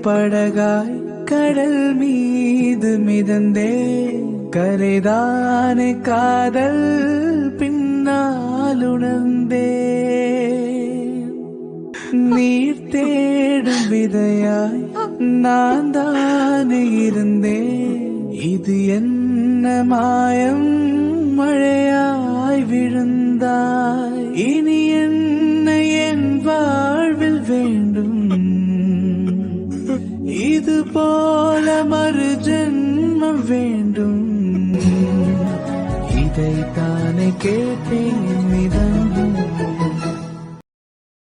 படகாய் கடல் மீது மிதந்தே கரைதானே காதல் பின்னால் உணர்ந்தே நீர் தேடும் விதையாய் நான் தானே இருந்தேன் இது என்ன மாயம் மழையாய் விழுந்தாய் இனி என்ன என் வாழ்வில் வேண்டும் இது போல மறு ஜென்மம் வேண்டும் இதைத்தானே கேட்டேன்